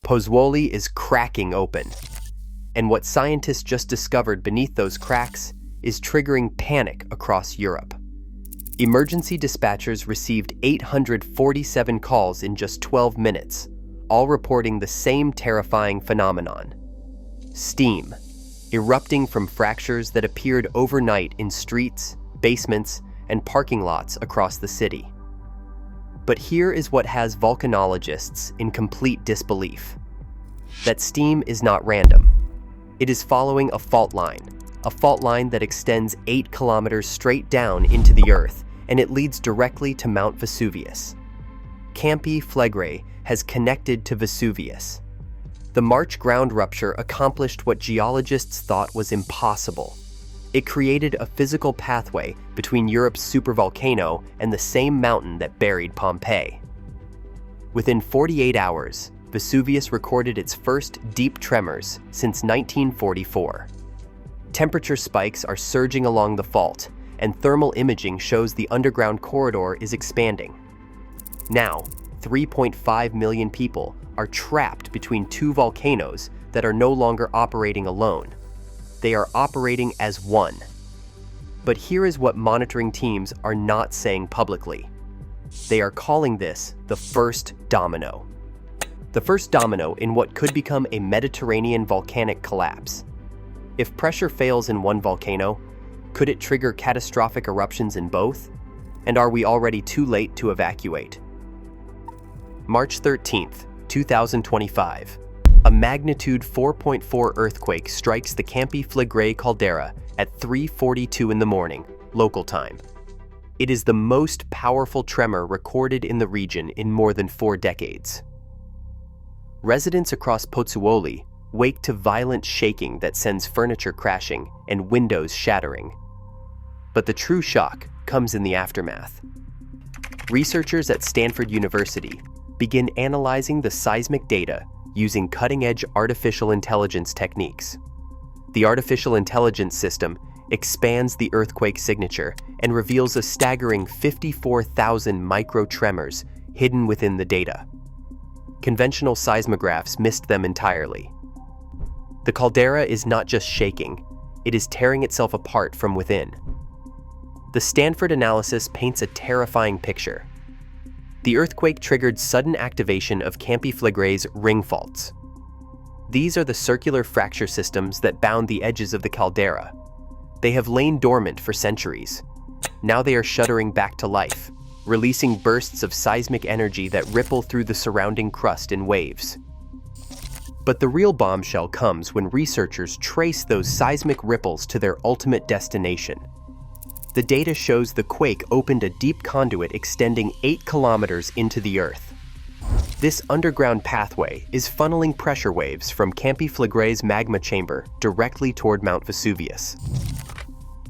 Pozzuoli is cracking open, and what scientists just discovered beneath those cracks is triggering panic across Europe. Emergency dispatchers received 847 calls in just 12 minutes, all reporting the same terrifying phenomenon: steam, erupting from fractures that appeared overnight in streets, basements, and parking lots across the city. But here is what has volcanologists in complete disbelief: that steam is not random. It is following a fault line that extends 8 kilometers straight down into the earth, and it leads directly to Mount Vesuvius. Campi Flegrei has connected to Vesuvius. The March ground rupture accomplished what geologists thought was impossible. It created a physical pathway between Europe's supervolcano and the same mountain that buried Pompeii. Within 48 hours, Vesuvius recorded its first deep tremors since 1944. Temperature spikes are surging along the fault, and thermal imaging shows the underground corridor is expanding. Now, 3.5 million people are trapped between two volcanoes that are no longer operating alone. They are operating as one. But here is what monitoring teams are not saying publicly. They are calling this the first domino. The first domino in what could become a Mediterranean volcanic collapse. If pressure fails in one volcano, could it trigger catastrophic eruptions in both? And are we already too late to evacuate? March 13th, 2025. A magnitude 4.4 earthquake strikes the Campi Flegrei caldera at 3:42 in the morning, local time. It is the most powerful tremor recorded in the region in more than 4 decades. Residents across Pozzuoli wake to violent shaking that sends furniture crashing and windows shattering. But the true shock comes in the aftermath. Researchers at Stanford University begin analyzing the seismic data using cutting-edge artificial intelligence techniques. The artificial intelligence system expands the earthquake signature and reveals a staggering 54,000 micro-tremors hidden within the data. Conventional seismographs missed them entirely. The caldera is not just shaking, it is tearing itself apart from within. The Stanford analysis paints a terrifying picture. The earthquake triggered sudden activation of Campi Flegrei's ring faults. These are the circular fracture systems that bound the edges of the caldera. They have lain dormant for centuries. Now they are shuddering back to life, releasing bursts of seismic energy that ripple through the surrounding crust in waves. But the real bombshell comes when researchers trace those seismic ripples to their ultimate destination. The data shows the quake opened a deep conduit extending 8 kilometers into the earth. This underground pathway is funneling pressure waves from Campi Flegrei's magma chamber directly toward Mount Vesuvius.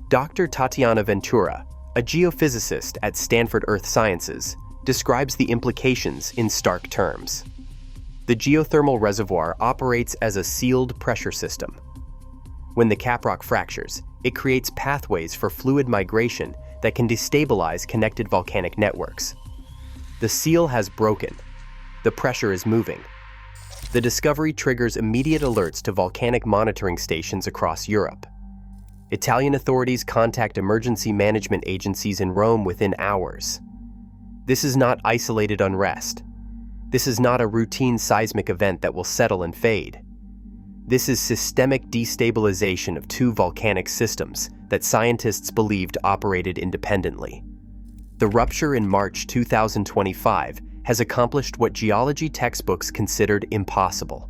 Dr. Tatiana Ventura, a geophysicist at Stanford Earth Sciences, describes the implications in stark terms. The geothermal reservoir operates as a sealed pressure system. When the caprock fractures, it creates pathways for fluid migration that can destabilize connected volcanic networks. The seal has broken. The pressure is moving. The discovery triggers immediate alerts to volcanic monitoring stations across Europe. Italian authorities contact emergency management agencies in Rome within hours. This is not isolated unrest. This is not a routine seismic event that will settle and fade. This is systemic destabilization of two volcanic systems that scientists believed operated independently. The rupture in March 2025 has accomplished what geology textbooks considered impossible.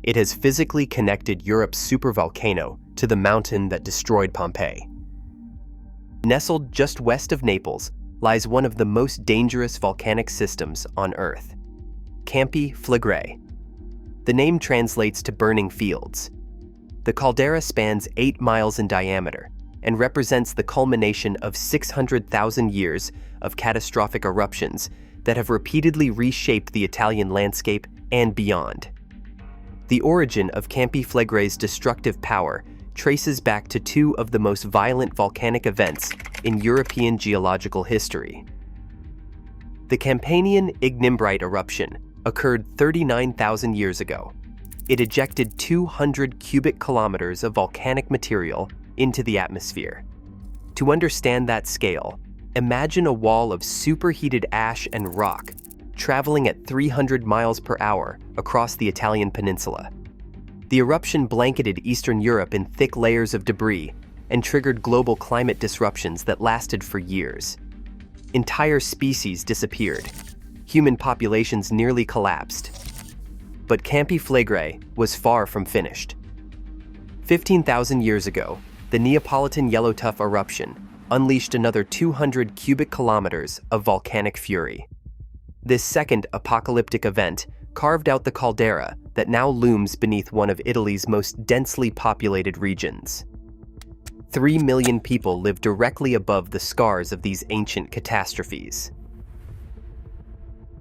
It has physically connected Europe's supervolcano to the mountain that destroyed Pompeii. Nestled just west of Naples lies one of the most dangerous volcanic systems on Earth, Campi Flegrei. The name translates to burning fields. The caldera spans 8 miles in diameter and represents the culmination of 600,000 years of catastrophic eruptions that have repeatedly reshaped the Italian landscape and beyond. The origin of Campi Flegrei's destructive power traces back to 2 of the most violent volcanic events in European geological history. The Campanian ignimbrite eruption occurred 39,000 years ago. It ejected 200 cubic kilometers of volcanic material into the atmosphere. To understand that scale, imagine a wall of superheated ash and rock traveling at 300 miles per hour across the Italian peninsula. The eruption blanketed Eastern Europe in thick layers of debris and triggered global climate disruptions that lasted for years. Entire species disappeared. Human populations nearly collapsed. But Campi Flegrei was far from finished. 15,000 years ago, the Neapolitan yellow-tuff eruption unleashed another 200 cubic kilometers of volcanic fury. This second apocalyptic event carved out the caldera that now looms beneath one of Italy's most densely populated regions. 3 million people live directly above the scars of these ancient catastrophes.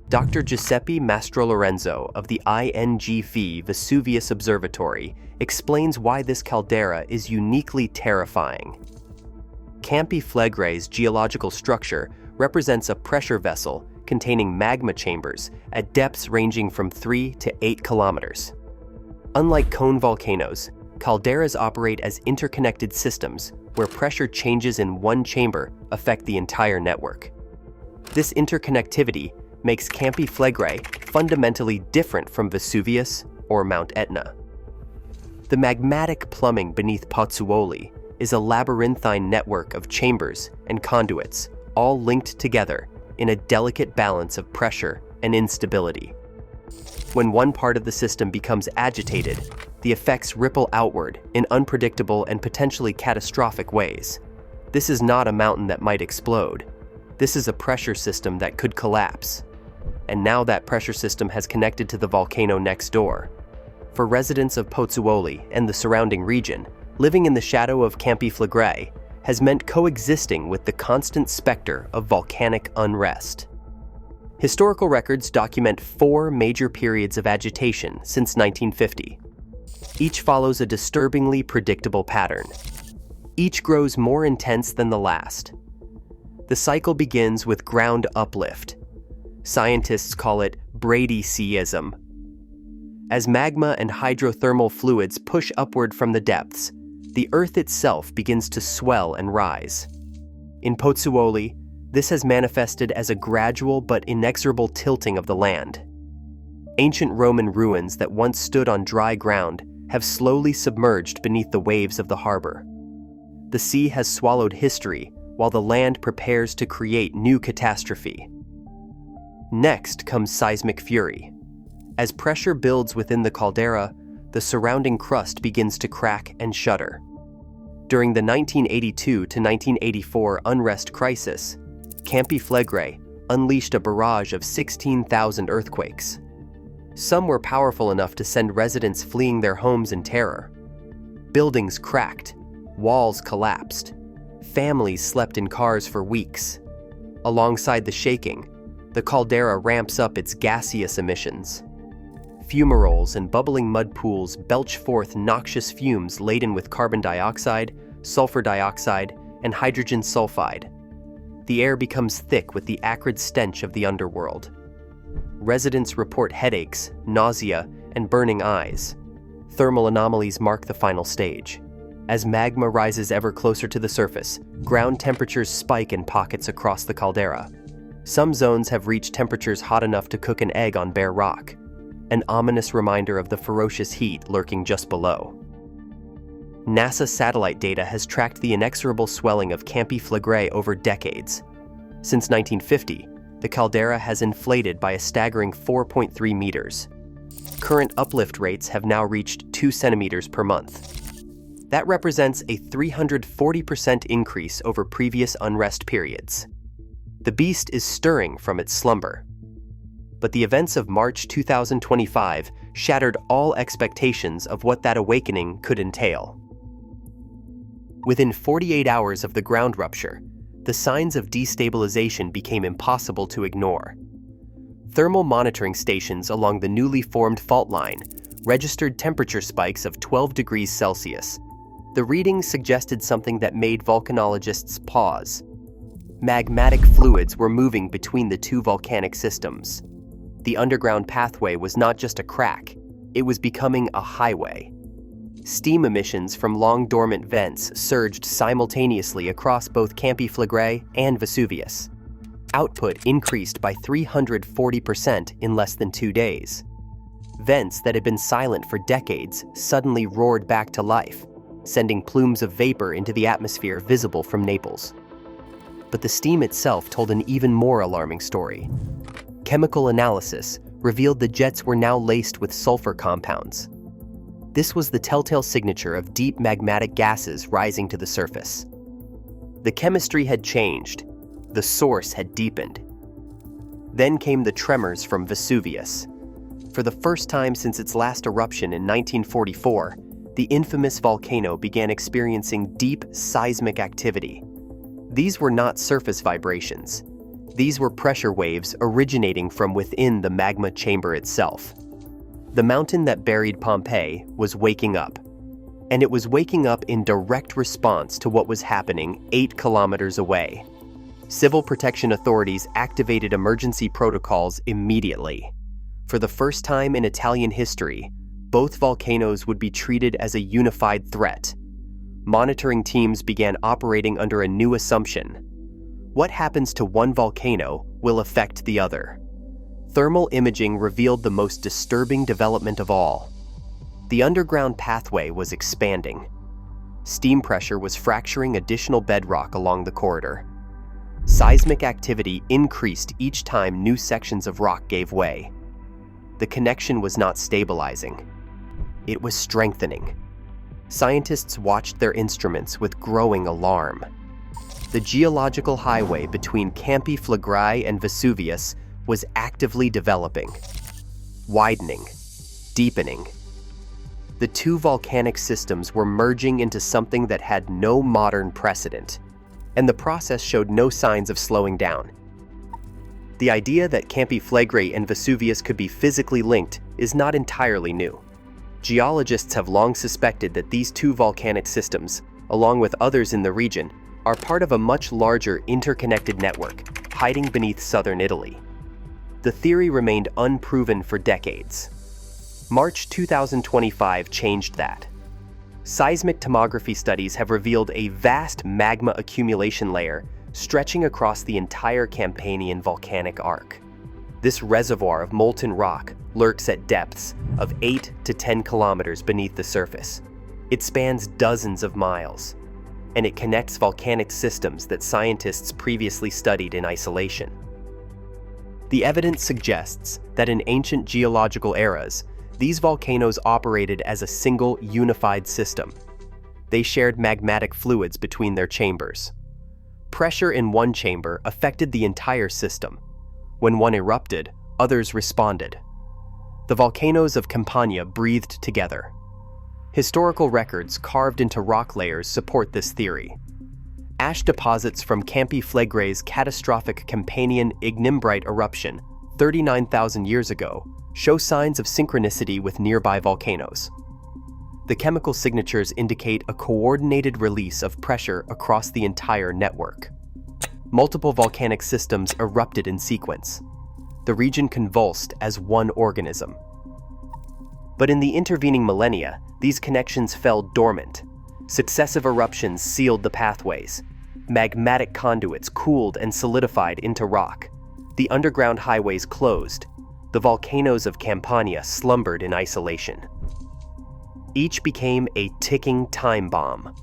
Dr. Giuseppe Mastrolorenzo of the Campi Vesuvius Observatory explains why this caldera is uniquely terrifying. Campi Flegrei's geological structure represents a pressure vessel containing magma chambers at depths ranging from 3 to 8 kilometers. Unlike cone volcanoes, calderas operate as interconnected systems where pressure changes in one chamber affect the entire network. This interconnectivity makes Campi Flegrei fundamentally different from Vesuvius or Mount Etna. The magmatic plumbing beneath Pozzuoli is a labyrinthine network of chambers and conduits, all linked together in a delicate balance of pressure and instability. When one part of the system becomes agitated, the effects ripple outward in unpredictable and potentially catastrophic ways. This is not a mountain that might explode. This is a pressure system that could collapse. And now that pressure system has connected to the volcano next door. For residents of Pozzuoli and the surrounding region, living in the shadow of Campi Flegrei has meant coexisting with the constant specter of volcanic unrest. Historical records document 4 major periods of agitation since 1950. Each follows a disturbingly predictable pattern. Each grows more intense than the last. The cycle begins with ground uplift. Scientists call it bradyseism. As magma and hydrothermal fluids push upward from the depths, the Earth itself begins to swell and rise. In Pozzuoli, this has manifested as a gradual but inexorable tilting of the land. Ancient Roman ruins that once stood on dry ground have slowly submerged beneath the waves of the harbor. The sea has swallowed history while the land prepares to create new catastrophe. Next comes seismic fury. As pressure builds within the caldera, the surrounding crust begins to crack and shudder. During the 1982 to 1984 unrest crisis, Campi Flegrei unleashed a barrage of 16,000 earthquakes. Some were powerful enough to send residents fleeing their homes in terror. Buildings cracked, walls collapsed, families slept in cars for weeks. Alongside the shaking, the caldera ramps up its gaseous emissions. Fumaroles and bubbling mud pools belch forth noxious fumes laden with carbon dioxide, sulfur dioxide, and hydrogen sulfide. The air becomes thick with the acrid stench of the underworld. Residents report headaches, nausea, and burning eyes. Thermal anomalies mark the final stage. As magma rises ever closer to the surface, ground temperatures spike in pockets across the caldera. Some zones have reached temperatures hot enough to cook an egg on bare rock, an ominous reminder of the ferocious heat lurking just below. NASA satellite data has tracked the inexorable swelling of Campi Flegrei over decades. Since 1950, the caldera has inflated by a staggering 4.3 meters. Current uplift rates have now reached 2 centimeters per month. That represents a 340% increase over previous unrest periods. The beast is stirring from its slumber. But the events of March 2025 shattered all expectations of what that awakening could entail. Within 48 hours of the ground rupture, the signs of destabilization became impossible to ignore. Thermal monitoring stations along the newly formed fault line registered temperature spikes of 12 degrees Celsius. The readings suggested something that made volcanologists pause. Magmatic fluids were moving between the two volcanic systems. The underground pathway was not just a crack, it was becoming a highway. Steam emissions from long dormant vents surged simultaneously across both Campi Flegrei and Vesuvius. Output increased by 340% in less than 2 days. Vents that had been silent for decades suddenly roared back to life, sending plumes of vapor into the atmosphere visible from Naples. But the steam itself told an even more alarming story. Chemical analysis revealed the jets were now laced with sulfur compounds. This was the telltale signature of deep magmatic gases rising to the surface. The chemistry had changed. The source had deepened. Then came the tremors from Vesuvius. For the first time since its last eruption in 1944, the infamous volcano began experiencing deep seismic activity. These were not surface vibrations. These were pressure waves originating from within the magma chamber itself. The mountain that buried Pompeii was waking up. And it was waking up in direct response to what was happening 8 kilometers away. Civil protection authorities activated emergency protocols immediately. For the first time in Italian history, both volcanoes would be treated as a unified threat. Monitoring teams began operating under a new assumption. What happens to one volcano will affect the other. Thermal imaging revealed the most disturbing development of all. The underground pathway was expanding. Steam pressure was fracturing additional bedrock along the corridor. Seismic activity increased each time new sections of rock gave way. The connection was not stabilizing. It was strengthening. Scientists watched their instruments with growing alarm. The geological highway between Campi Flegrei and Vesuvius was actively developing, widening, deepening. The two volcanic systems were merging into something that had no modern precedent, and the process showed no signs of slowing down. The idea that Campi Flegrei and Vesuvius could be physically linked is not entirely new. Geologists have long suspected that these two volcanic systems, along with others in the region, are part of a much larger interconnected network hiding beneath southern Italy. The theory remained unproven for decades. March 2025 changed that. Seismic tomography studies have revealed a vast magma accumulation layer stretching across the entire Campanian volcanic arc. This reservoir of molten rock lurks at depths of 8 to 10 kilometers beneath the surface. It spans dozens of miles, and it connects volcanic systems that scientists previously studied in isolation. The evidence suggests that in ancient geological eras, these volcanoes operated as a single unified system. They shared magmatic fluids between their chambers. Pressure in one chamber affected the entire system. When one erupted, others responded. The volcanoes of Campania breathed together. Historical records carved into rock layers support this theory. Ash deposits from Campi Flegrei's catastrophic Campanian ignimbrite eruption 39,000 years ago show signs of synchronicity with nearby volcanoes. The chemical signatures indicate a coordinated release of pressure across the entire network. Multiple volcanic systems erupted in sequence. The region convulsed as one organism. But in the intervening millennia, these connections fell dormant. Successive eruptions sealed the pathways. Magmatic conduits cooled and solidified into rock. The underground highways closed. The volcanoes of Campania slumbered in isolation. Each became a ticking time bomb.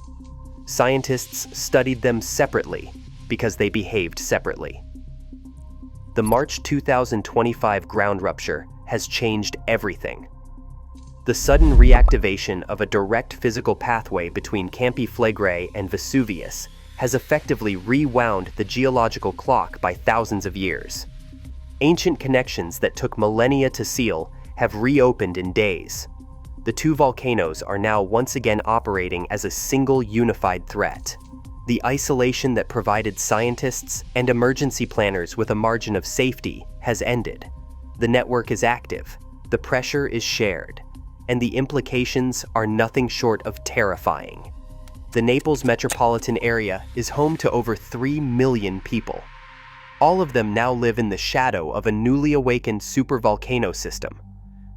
Scientists studied them separately because they behaved separately. The March 2025 ground rupture has changed everything. The sudden reactivation of a direct physical pathway between Campi Flegrei and Vesuvius has effectively rewound the geological clock by thousands of years. Ancient connections that took millennia to seal have reopened in days. The two volcanoes are now once again operating as a single unified threat. The isolation that provided scientists and emergency planners with a margin of safety has ended. The network is active, the pressure is shared, and the implications are nothing short of terrifying. The Naples metropolitan area is home to over 3 million people. All of them now live in the shadow of a newly awakened supervolcano system.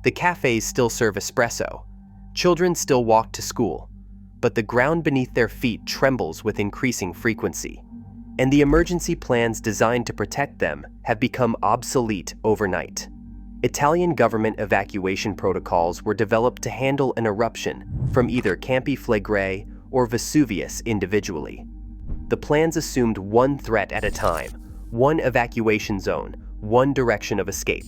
The cafes still serve espresso. Children still walk to school. But the ground beneath their feet trembles with increasing frequency. And the emergency plans designed to protect them have become obsolete overnight. Italian government evacuation protocols were developed to handle an eruption from either Campi Flegrei or Vesuvius individually. The plans assumed one threat at a time, one evacuation zone, one direction of escape.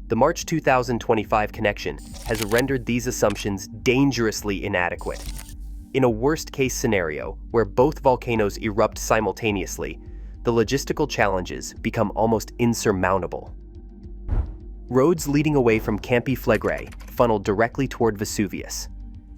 The March 2025 connection has rendered these assumptions dangerously inadequate. In a worst-case scenario where both volcanoes erupt simultaneously, the logistical challenges become almost insurmountable. Roads leading away from Campi Flegrei funnel directly toward Vesuvius.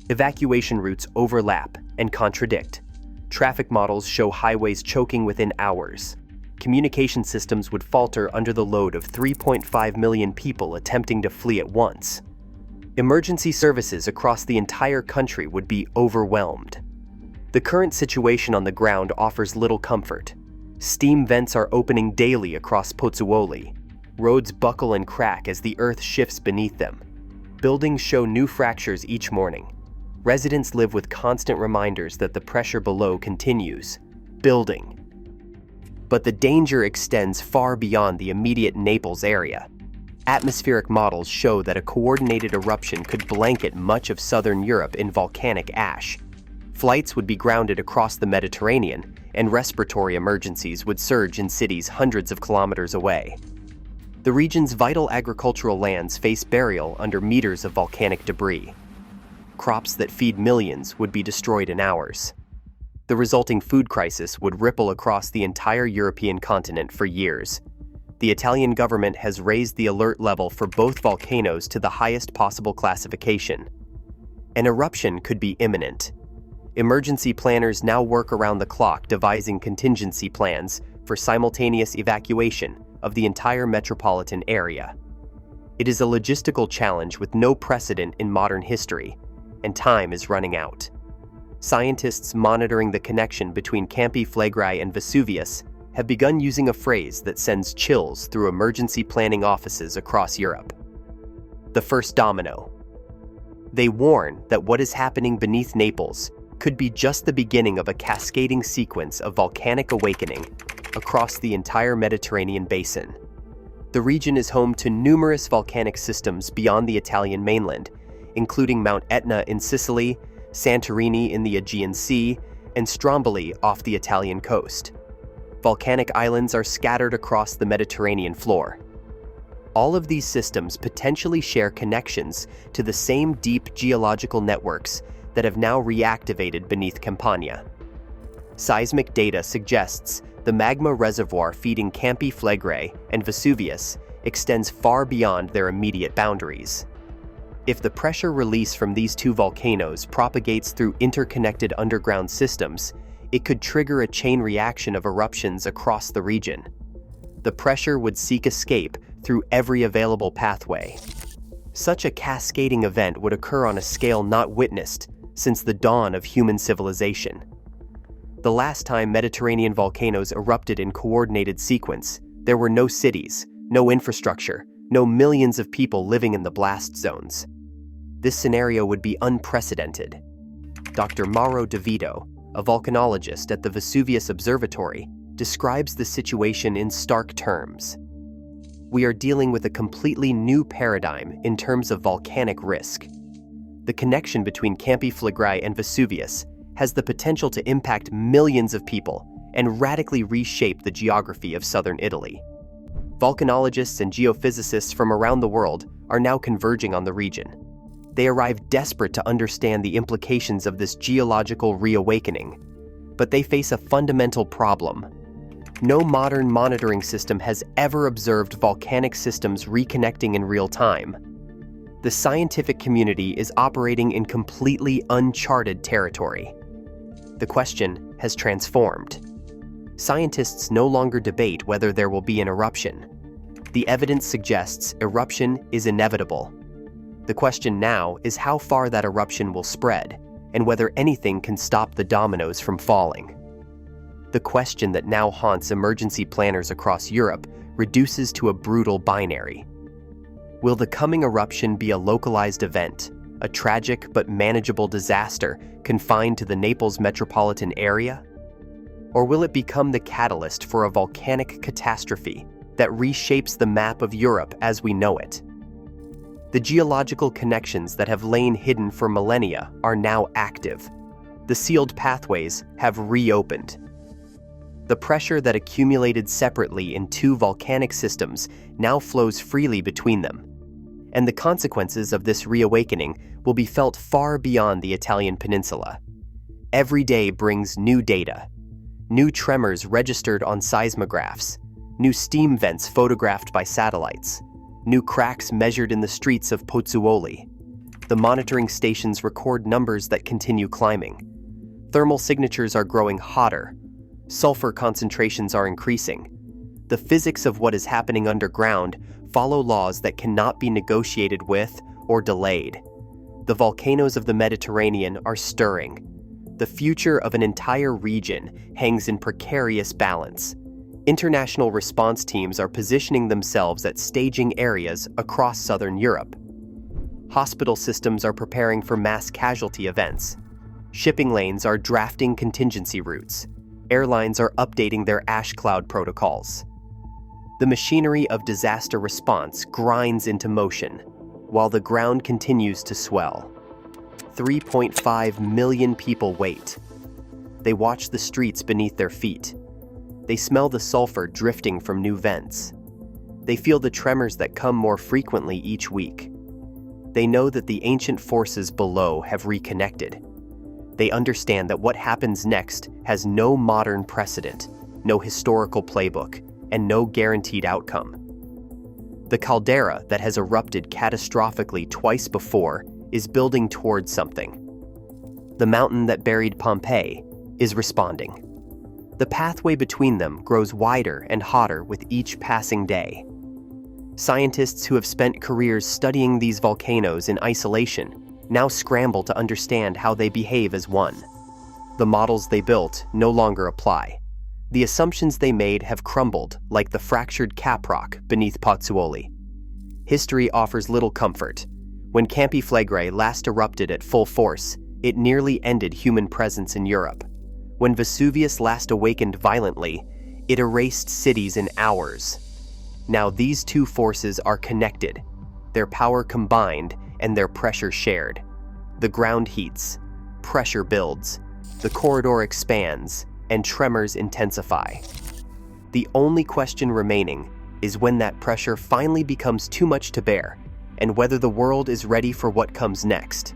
Evacuation routes overlap and contradict. Traffic models show highways choking within hours. Communication systems would falter under the load of 3.5 million people attempting to flee at once. Emergency services across the entire country would be overwhelmed. The current situation on the ground offers little comfort. Steam vents are opening daily across Pozzuoli. Roads buckle and crack as the earth shifts beneath them. Buildings show new fractures each morning. Residents live with constant reminders that the pressure below continues, building. But the danger extends far beyond the immediate Naples area. Atmospheric models show that a coordinated eruption could blanket much of southern Europe in volcanic ash. Flights would be grounded across the Mediterranean, and respiratory emergencies would surge in cities hundreds of kilometers away. The region's vital agricultural lands face burial under meters of volcanic debris. Crops that feed millions would be destroyed in hours. The resulting food crisis would ripple across the entire European continent for years. The Italian government has raised the alert level for both volcanoes to the highest possible classification. An eruption could be imminent. Emergency planners now work around the clock devising contingency plans for simultaneous evacuation of the entire metropolitan area. It is a logistical challenge with no precedent in modern history, and time is running out. Scientists monitoring the connection between Campi Flegrei and Vesuvius have begun using a phrase that sends chills through emergency planning offices across Europe: the first domino. They warn that what is happening beneath Naples could be just the beginning of a cascading sequence of volcanic awakening across the entire Mediterranean basin. The region is home to numerous volcanic systems beyond the Italian mainland, including Mount Etna in Sicily, Santorini in the Aegean Sea, and Stromboli off the Italian coast. Volcanic islands are scattered across the Mediterranean floor. All of these systems potentially share connections to the same deep geological networks that have now reactivated beneath Campania. Seismic data suggests the magma reservoir feeding Campi Flegrei and Vesuvius extends far beyond their immediate boundaries. If the pressure release from these two volcanoes propagates through interconnected underground systems, it could trigger a chain reaction of eruptions across the region. The pressure would seek escape through every available pathway. Such a cascading event would occur on a scale not witnessed since the dawn of human civilization. The last time Mediterranean volcanoes erupted in coordinated sequence, there were no cities, no infrastructure, no millions of people living in the blast zones. This scenario would be unprecedented. Dr. Mauro De Vito, a volcanologist at the Vesuvius Observatory, describes the situation in stark terms. We are dealing with a completely new paradigm in terms of volcanic risk. The connection between Campi Flegrei and Vesuvius has the potential to impact millions of people and radically reshape the geography of southern Italy. Volcanologists and geophysicists from around the world are now converging on the region. They arrive desperate to understand the implications of this geological reawakening, but they face a fundamental problem. No modern monitoring system has ever observed volcanic systems reconnecting in real time. The scientific community is operating in completely uncharted territory. The question has transformed. Scientists no longer debate whether there will be an eruption. The evidence suggests eruption is inevitable. The question now is how far that eruption will spread, and whether anything can stop the dominoes from falling. the question that now haunts emergency planners across Europe reduces to a brutal binary. Will the coming eruption be a localized event, a tragic but manageable disaster confined to the Naples metropolitan area? Or will it become the catalyst for a volcanic catastrophe that reshapes the map of Europe as we know it? The geological connections that have lain hidden for millennia are now active. The sealed pathways have reopened. The pressure that accumulated separately in two volcanic systems now flows freely between them. And the consequences of this reawakening will be felt far beyond the Italian peninsula. Every day brings new data, new tremors registered on seismographs, new steam vents photographed by satellites, new cracks measured in the streets of Pozzuoli. The monitoring stations record numbers that continue climbing. Thermal signatures are growing hotter. Sulfur concentrations are increasing. The physics of what is happening underground follow laws that cannot be negotiated with or delayed. The volcanoes of the Mediterranean are stirring. The future of an entire region hangs in precarious balance. International response teams are positioning themselves at staging areas across southern Europe. Hospital systems are preparing for mass casualty events. Shipping lanes are drafting contingency routes. Airlines are updating their ash cloud protocols. The machinery of disaster response grinds into motion, while the ground continues to swell. 3.5 million people wait. They watch the streets beneath their feet. They smell the sulfur drifting from new vents. They feel the tremors that come more frequently each week. They know that the ancient forces below have reconnected. They understand that what happens next has no modern precedent, no historical playbook, and no guaranteed outcome. The caldera that has erupted catastrophically twice before is building towards something. The mountain that buried Pompeii is responding. The pathway between them grows wider and hotter with each passing day. Scientists who have spent careers studying these volcanoes in isolation now scramble to understand how they behave as one. The models they built no longer apply. The assumptions they made have crumbled like the fractured caprock beneath Pozzuoli. History offers little comfort. When Campi Flegrei last erupted at full force, it nearly ended human presence in Europe. When Vesuvius last awakened violently, it erased cities in hours. Now these two forces are connected, their power combined and their pressure shared. The ground heats, pressure builds, the corridor expands, and tremors intensify. The only question remaining is when that pressure finally becomes too much to bear, and whether the world is ready for what comes next.